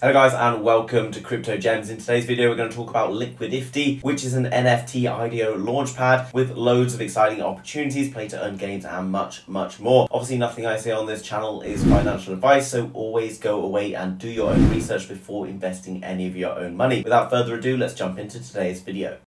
Hello guys and welcome to Crypto Gems. In today's video we're going to talk about Liquidifty, which is an NFT IDO launchpad with loads of exciting opportunities, play to earn games and much more. Obviously nothing I say on this channel is financial advice, so always go away and do your own research before investing any of your own money. Without further ado, let's jump into today's video.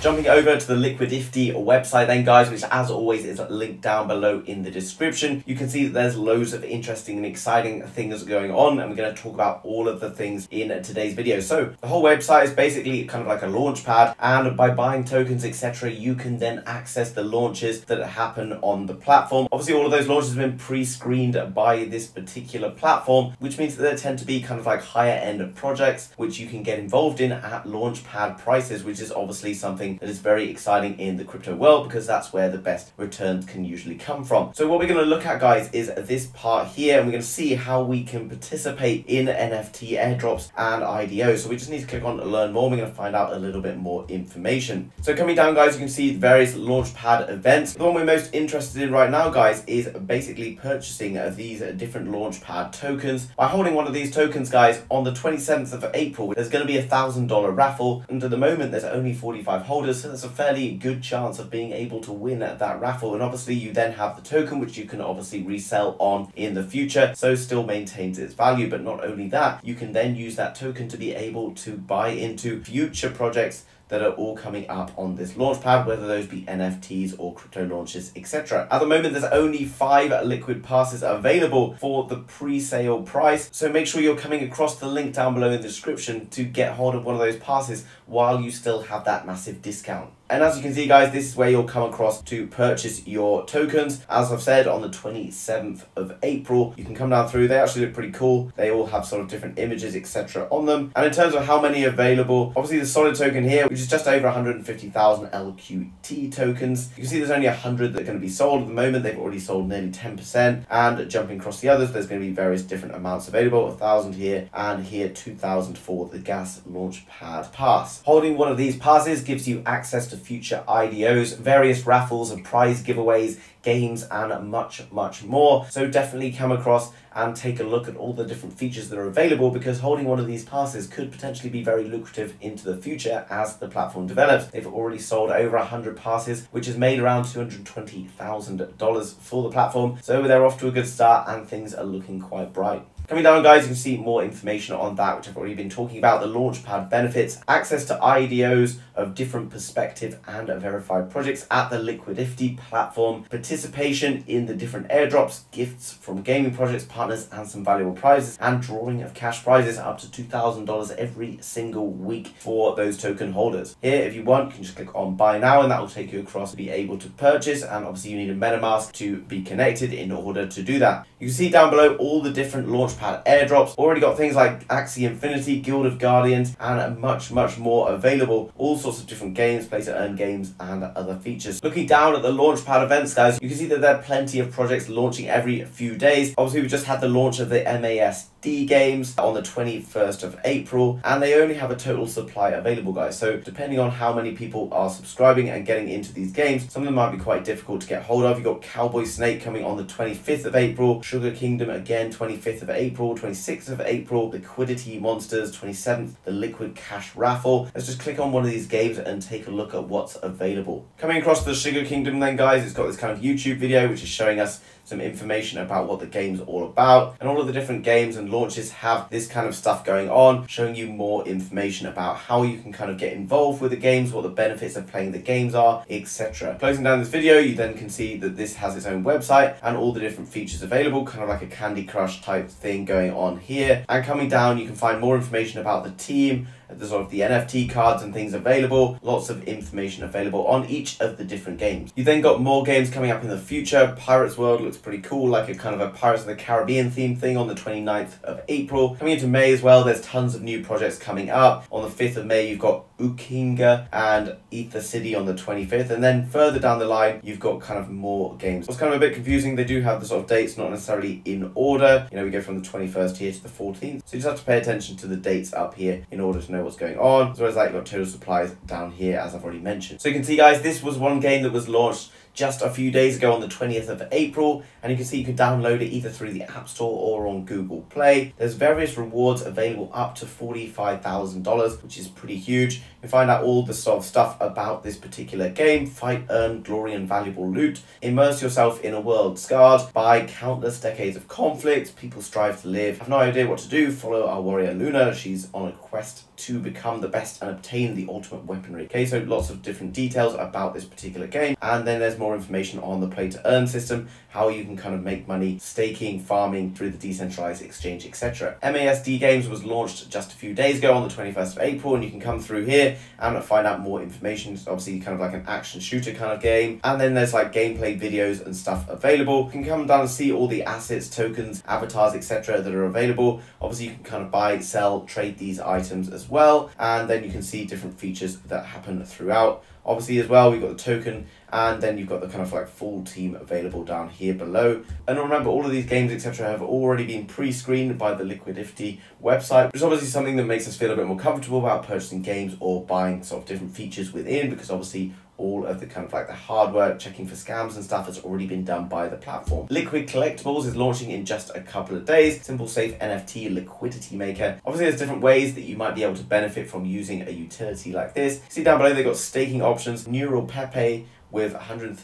Jumping over to the Liquidifty website then guys, which as always is linked down below in the description. You can see that there's loads of interesting and exciting things going on, and we're going to talk about all of the things in today's video. So the whole website is basically kind of like a launch pad, and by buying tokens etc you can then access the launches that happen on the platform. Obviously all of those launches have been pre-screened by this particular platform, which means that they tend to be kind of like higher end projects which you can get involved in at launchpad prices, which is obviously something that is very exciting in the crypto world because that's where the best returns can usually come from. So what we're going to look at guys is this part here, and we're going to see how we can participate in NFT airdrops and IDOs. So we just need to click on learn more, and we're going to find out a little bit more information. So coming down guys, you can see the various launchpad events. The one we're most interested in right now guys is basically purchasing these different launchpad tokens. By holding one of these tokens guys, on the 27th of April there's going to be a $1,000 raffle, and at the moment there's only 45 holders, so there's a fairly good chance of being able to win at that raffle. And obviously you then have the token which you can obviously resell on in the future, so still maintains its value. But not only that, you can then use that token to be able to buy into future projects that are all coming up on this launchpad, whether those be NFTs or crypto launches, etc. At the moment, there's only 5 liquid passes available for the pre-sale price, so make sure you're coming across the link down below in the description to get hold of one of those passes while you still have that massive discount. And as you can see guys, this is where you'll come across to purchase your tokens. As I've said, on the 27th of April, you can come down through. They actually look pretty cool. They all have sort of different images, etc. on them. And in terms of how many available, obviously the solid token here, which is just over 150,000 LQT tokens. You can see there's only 100 that are going to be sold at the moment. They've already sold nearly 10%. And jumping across the others, there's going to be various different amounts available. 1,000 here, and here 2,000 for the gas launchpad pass. Holding one of these passes gives you access to future IDOs, various raffles and prize giveaways, games and much more. So definitely come across and take a look at all the different features that are available, because holding one of these passes could potentially be very lucrative into the future as the platform develops. They've already sold over 100 passes, which has made around $220,000 for the platform. So they're off to a good start and things are looking quite bright. Coming down guys, you can see more information on that, which I've already been talking about. The launchpad benefits, access to IDOs of different perspective and verified projects at the Liquidifty platform, participation in the different airdrops, gifts from gaming projects, partners and some valuable prizes, and drawing of cash prizes up to $2,000 every single week for those token holders. Here, if you want, you can just click on buy now and that will take you across to be able to purchase, and obviously you need a MetaMask to be connected in order to do that. You can see down below all the different launchpad airdrops. Already got things like Axie Infinity, Guild of Guardians and much more available. All sorts of different games, play to earn games and other features. Looking down at the launchpad events guys, you can see that there are plenty of projects launching every few days. Obviously we just had the launch of the MASD games on the 21st of April, and they only have a total supply available guys. So depending on how many people are subscribing and getting into these games, some of them might be quite difficult to get hold of. You've got Cowboy Snake coming on the 25th of April, Sugar Kingdom again 25th of April, 26th of April, Liquidity Monsters 27th, the Liquid Cash Raffle. Let's just click on one of these games and take a look at what's available. Coming across the Sugar Kingdom then guys, it's got this kind of YouTube video which is showing us some information about what the game's all about, and all of the different games and launches have this kind of stuff going on, showing you more information about how you can kind of get involved with the games, what the benefits of playing the games are, etc. Closing down this video, you then can see that this has its own website and all the different features available, kind of like a Candy Crush type thing going on here. And coming down, you can find more information about the team, the sort of the NFT cards and things available, lots of information available on each of the different games. You then got more games coming up in the future. Pirates World looks pretty cool, like a kind of a Pirates of the Caribbean theme thing on the 29th of April. Coming into May as well, there's tons of new projects coming up. On the 5th of May, you've got Ukinga and Ether City on the 25th, and then further down the line, you've got kind of more games. What's kind of a bit confusing, they do have the sort of dates not necessarily in order. You know, we go from the 21st here to the 14th, so you just have to pay attention to the dates up here in order to know what's going on, as well as like you've got total supplies down here as I've already mentioned. So you can see guys, this was one game that was launched just a few days ago on the 20th of April, and you can see you can download it either through the App Store or on Google Play. There's various rewards available up to $45,000, which is pretty huge. You can find out all the sort of stuff about this particular game: fight, earn glory and valuable loot, immerse yourself in a world scarred by countless decades of conflict, people strive to live, have no idea what to do, follow our warrior Luna, she's on a quest to become the best and obtain the ultimate weaponry. Okay, so lots of different details about this particular game, and then there's more information on the play to earn system, how you can kind of make money staking, farming through the decentralized exchange, etc. MASD Games was launched just a few days ago on the 21st of April, and you can come through here and find out more information. It's obviously kind of like an action shooter kind of game, and then there's like gameplay videos and stuff available. You can come down and see all the assets, tokens, avatars, etc. that are available. Obviously you can kind of buy, sell, trade these items as well, and then you can see different features that happen throughout. Obviously as well, we've got the token, and then you've got the kind of like full team available down here below. And remember, all of these games, etc., have already been pre-screened by the Liquidifty website, which is obviously something that makes us feel a bit more comfortable about purchasing games or buying sort of different features within, because obviously all of the kind of like the hard work, checking for scams and stuff, has already been done by the platform. Liquid Collectibles is launching in just a couple of days. Simple, safe NFT liquidity maker. Obviously there's different ways that you might be able to benefit from using a utility like this. See down below, they've got staking options, Neural Pepe with 139%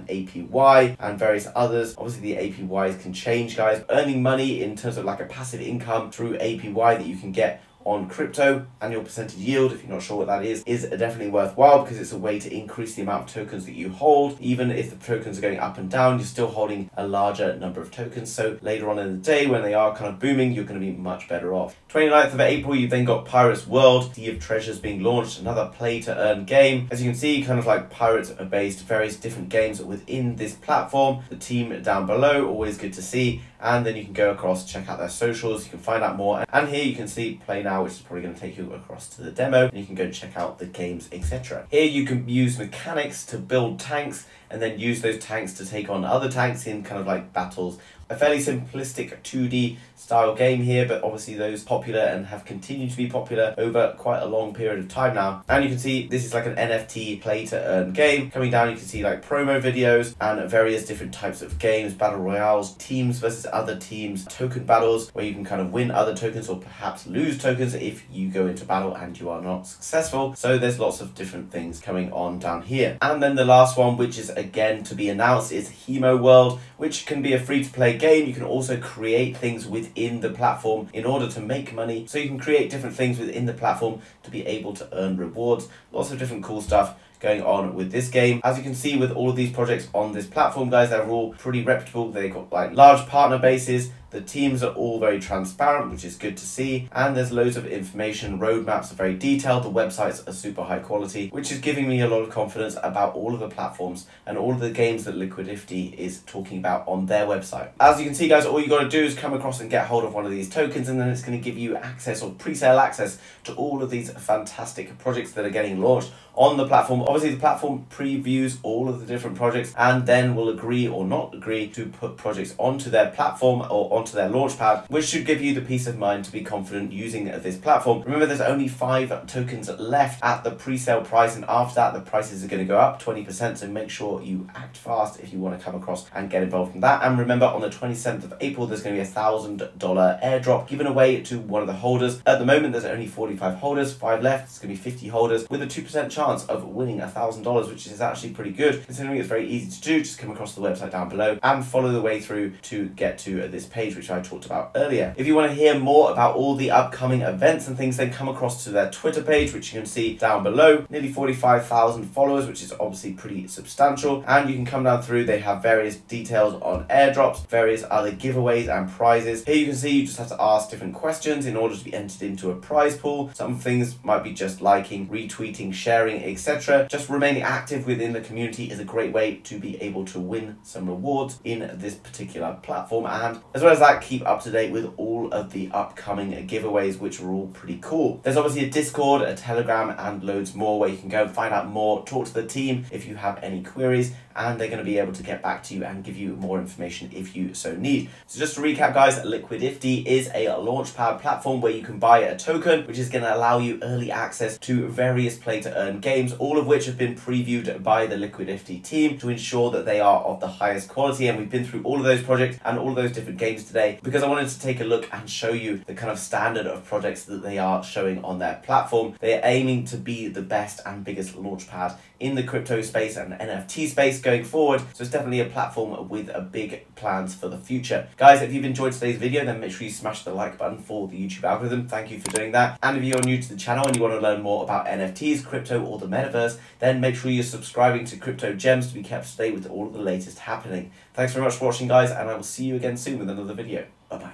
APY and various others. Obviously the APYs can change, guys. Earning money in terms of like a passive income through APY that you can get on crypto, annual percentage yield, if you're not sure what that is definitely worthwhile, because it's a way to increase the amount of tokens that you hold. Even if the tokens are going up and down, you're still holding a larger number of tokens, so later on in the day when they are kind of booming, you're going to be much better off. 29th of April, you've then got Pirates World, Sea of Treasures being launched, another play to earn game. As you can see, kind of like Pirates are based various different games within this platform. The team down below, always good to see, and then you can go across, check out their socials, you can find out more, and here you can see play now, which is probably going to take you across to the demo, and you can go check out the games, etc. Here you can use mechanics to build tanks and then use those tanks to take on other tanks in kind of like battles. A fairly simplistic 2D style game here, but obviously those popular and have continued to be popular over quite a long period of time now. And you can see this is like an NFT play to earn game. Coming down, you can see like promo videos and various different types of games, battle royales, teams versus other teams, token battles where you can kind of win other tokens or perhaps lose tokens if you go into battle and you are not successful. So there's lots of different things coming on down here. And then the last one, which is again to be announced, is Hemo World, which can be a free-to-play game. You can also create things within the platform in order to make money. So you can create different things within the platform to be able to earn rewards. Lots of different cool stuff going on with this game. As you can see with all of these projects on this platform, guys, they're all pretty reputable. They've got like large partner bases. The teams are all very transparent, which is good to see, and there's loads of information. Roadmaps are very detailed, the websites are super high quality, which is giving me a lot of confidence about all of the platforms and all of the games that Liquidifty is talking about on their website. As you can see, guys, all you got to do is come across and get hold of one of these tokens, and then it's going to give you access or pre-sale access to all of these fantastic projects that are getting launched on the platform. Obviously the platform previews all of the different projects and then will agree or not agree to put projects onto their platform or onto their launchpad, which should give you the peace of mind to be confident using this platform. Remember, there's only 5 tokens left at the pre-sale price, and after that the prices are going to go up 20%, so make sure you act fast if you want to come across and get involved in that. And remember, on the 27th of April there's going to be a $1,000 airdrop given away to one of the holders. At the moment there's only 45 holders, 5 left. It's going to be 50 holders with a 2% chance of winning $1,000, which is actually pretty good considering it's very easy to do. Just come across the website down below and follow the way through to get to this page, which I talked about earlier. If you want to hear more about all the upcoming events and things, then come across to their Twitter page, which you can see down below. Nearly 45,000 followers, which is obviously pretty substantial. And you can come down through, they have various details on airdrops, various other giveaways and prizes. Here you can see you just have to ask different questions in order to be entered into a prize pool. Some things might be just liking, retweeting, sharing, etc. Just remaining active within the community is a great way to be able to win some rewards in this particular platform, and as well as that, keep up to date with all of the upcoming giveaways, which are all pretty cool. There's obviously a Discord, a Telegram, and loads more where you can go and find out more, talk to the team if you have any queries, and they're going to be able to get back to you and give you more information if you so need. So just to recap, guys, Liquidifty is a launchpad platform where you can buy a token, which is going to allow you early access to various play to earn games, all of which which have been previewed by the Liquidifty team to ensure that they are of the highest quality. And we've been through all of those projects and all of those different games today because I wanted to take a look and show you the kind of standard of projects that they are showing on their platform. They are aiming to be the best and biggest launchpad in the crypto space and NFT space going forward. So it's definitely a platform with a big plans for the future. Guys, if you've enjoyed today's video, then make sure you smash the like button for the YouTube algorithm. Thank you for doing that. And if you're new to the channel and you want to learn more about NFTs, crypto, or the metaverse, then make sure you're subscribing to Crypto Gems to be kept up to date with all of the latest happening. Thanks very much for watching, guys, and I will see you again soon with another video.